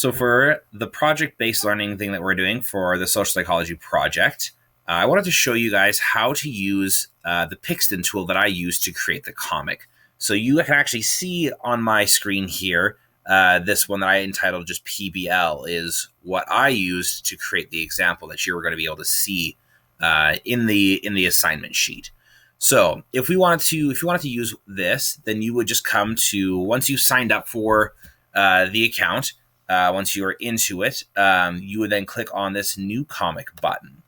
So for the project-based learning thing that we're doing for the social psychology project, I wanted to show you guys how to use the Pixton tool that I use to create the comic. So you can actually see on my screen here, this one that I entitled just PBL is what I used to create the example that you were going to be able to see in the assignment sheet. So if you wanted to use this, then you would just come to, once you've signed up for the account, once you're into it, you would then click on this new comic button.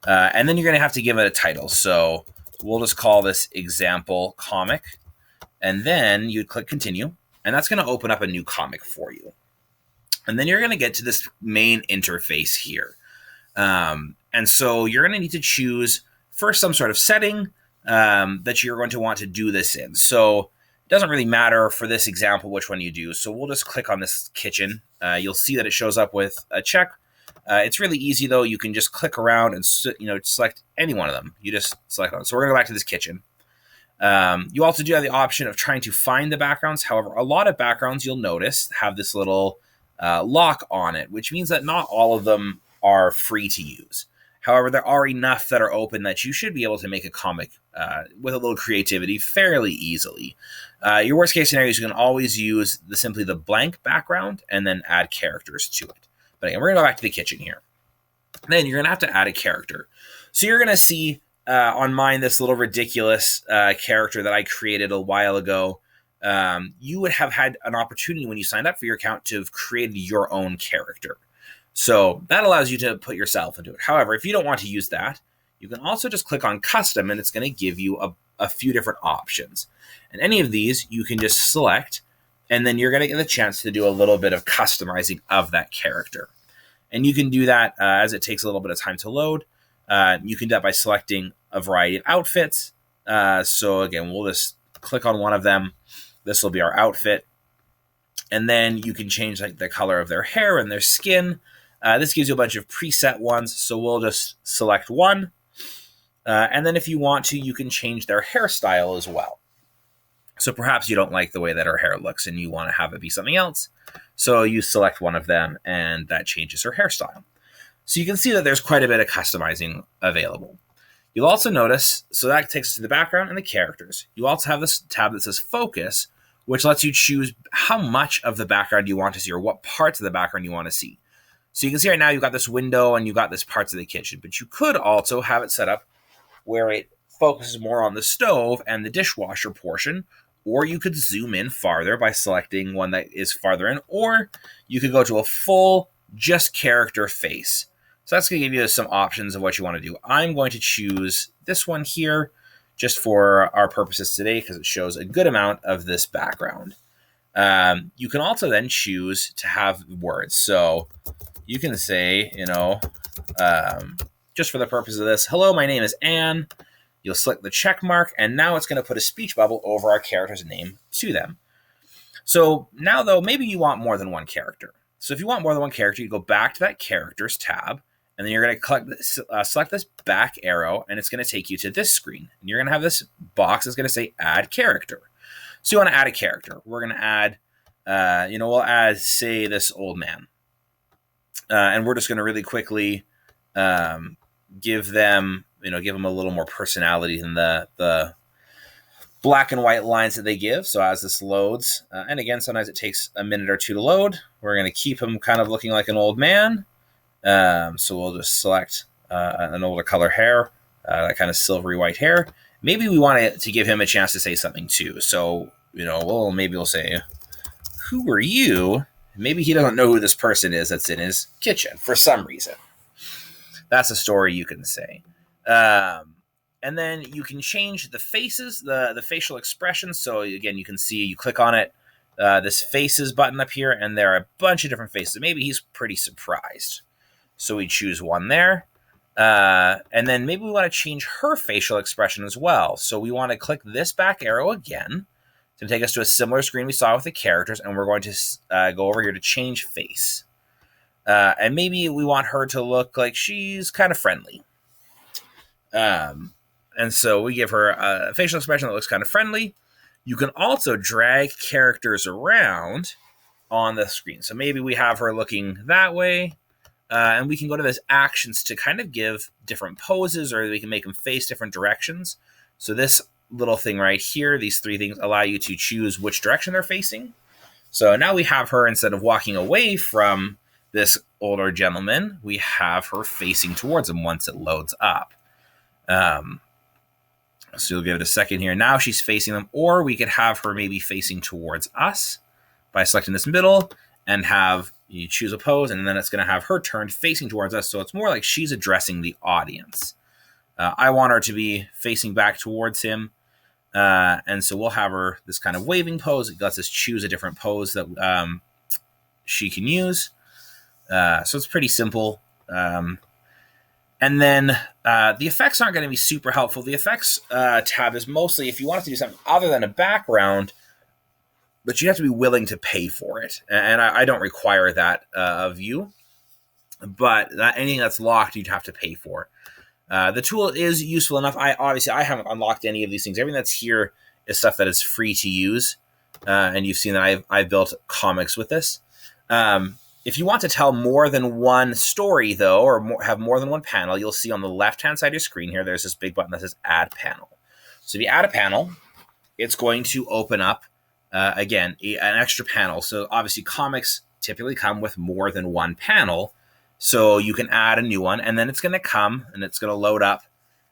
And then you're going to have to give it a title. So we'll just call this example comic. And then you'd click continue. And that's going to open up a new comic for you. And then you're going to get to this main interface here. And so you're going to need to choose first some sort of setting that you're going to want to do this in. So it doesn't really matter for this example which one you do. So we'll just click on this kitchen. You'll see that it shows up with a check. It's really easy though. You can just click around and select any one of them. You just select one. So we're going to go back to this kitchen. You also do have the option of trying to find the backgrounds. However, a lot of backgrounds you'll notice have this little lock on it, which means that not all of them are free to use. However, there are enough that are open that you should be able to make a comic with a little creativity fairly easily. Your worst case scenario is you can always use simply the blank background and then add characters to it. But again, we're going to go back to the kitchen here. Then you're going to have to add a character. So you're going to see on mine this little ridiculous character that I created a while ago. You would have had an opportunity when you signed up for your account to have created your own character. So that allows you to put yourself into it. However, if you don't want to use that, you can also just click on custom and it's going to give you a few different options. And any of these you can just select, and then you're going to get the chance to do a little bit of customizing of that character. And you can do that as it takes a little bit of time to load. You can do that by selecting a variety of outfits. So again, we'll just click on one of them. This will be our outfit. And then you can change the color of their hair and their skin. This gives you a bunch of preset ones. So we'll just select one. And then if you want to, you can change their hairstyle as well. So perhaps you don't like the way that her hair looks and you want to have it be something else. So you select one of them and that changes her hairstyle. So you can see that there's quite a bit of customizing available. You'll also notice, so that takes us to the background and the characters. You also have this tab that says focus, which lets you choose how much of the background you want to see or what parts of the background you want to see. So you can see right now you've got this window and you've got this parts of the kitchen, but you could also have it set up where it focuses more on the stove and the dishwasher portion, or you could zoom in farther by selecting one that is farther in, or you could go to a full just character face. So that's going to give you some options of what you want to do. I'm going to choose this one here just for our purposes today because it shows a good amount of this background. You can also then choose to have words. So you can say, just for the purpose of this, hello, my name is Anne. You'll select the check mark, and now it's going to put a speech bubble over our character's name to them. So now, though, maybe you want more than one character. So if you want more than one character, you go back to that characters tab, and then you're going to select this back arrow, and it's going to take you to this screen. And you're going to have this box that's going to say add character. So you want to add a character. We're going to add, we'll add, say, this old man. And we're just going to really quickly give them a little more personality than the black and white lines that they give. So as this loads, and again, sometimes it takes a minute or two to load, we're going to keep him kind of looking like an old man. So we'll just select an older color hair, that kind of silvery white hair. Maybe we want to give him a chance to say something too. So, we'll say, who are you? Maybe he doesn't know who this person is that's in his kitchen for some reason. That's a story you can say. And then you can change the faces, the facial expressions. So again, you can see, you click on it, this faces button up here, and there are a bunch of different faces. Maybe he's pretty surprised. So we choose one there. And then maybe we want to change her facial expression as well. So we want to click this back arrow again to take us to a similar screen we saw with the characters. And we're going to go over here to change face. And maybe we want her to look like she's kind of friendly. And so we give her a facial expression that looks kind of friendly. You can also drag characters around on the screen. So maybe we have her looking that way, and we can go to this actions to kind of give different poses, or we can make them face different directions. So this little thing right here, these three things allow you to choose which direction they're facing. So now we have her, instead of walking away from this older gentleman, we have her facing towards him once it loads up. So you'll give it a second here. Now she's facing them, or we could have her maybe facing towards us by selecting this middle and have you choose a pose, and then it's going to have her turned facing towards us. So it's more like she's addressing the audience. I want her to be facing back towards him. And so we'll have her this kind of waving pose. It lets us choose a different pose that she can use. So it's pretty simple. And then the effects aren't going to be super helpful. The effects tab is mostly if you want to do something other than a background, but you have to be willing to pay for it. And I don't require that of you. But anything that's locked, you'd have to pay for. The tool is useful enough. I haven't unlocked any of these things. Everything that's here is stuff that is free to use. And you've seen that I've built comics with this. If you want to tell more than one story, though, or have more than one panel, you'll see on the left-hand side of your screen here, there's this big button that says Add Panel. So if you add a panel, it's going to open up, again, an extra panel. So obviously comics typically come with more than one panel, so you can add a new one, and then it's going to come, and it's going to load up.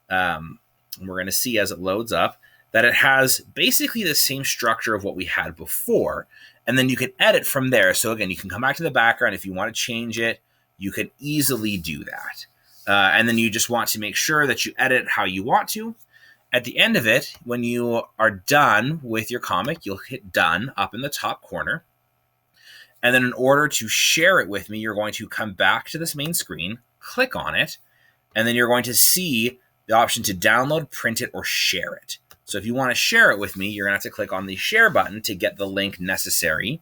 And we're going to see as it loads up that it has basically the same structure of what we had before. And then you can edit from there. So again, you can come back to the background. If you want to change it, you can easily do that. And then you just want to make sure that you edit how you want to. At the end of it, when you are done with your comic, you'll hit done up in the top corner. And then in order to share it with me, you're going to come back to this main screen, click on it, and then you're going to see the option to download, print it, or share it. So if you want to share it with me, you're going to have to click on the share button to get the link necessary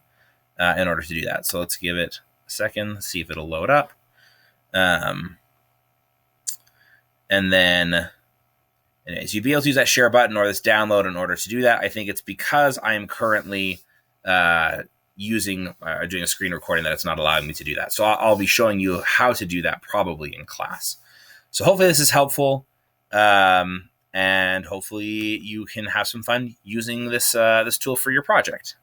in order to do that. So let's give it a second, see if it'll load up. And then anyways, you'd be able to use that share button or this download in order to do that. I think it's because I am currently doing a screen recording that it's not allowing me to do that. So I'll be showing you how to do that probably in class. So hopefully this is helpful. And hopefully you can have some fun using this tool for your project.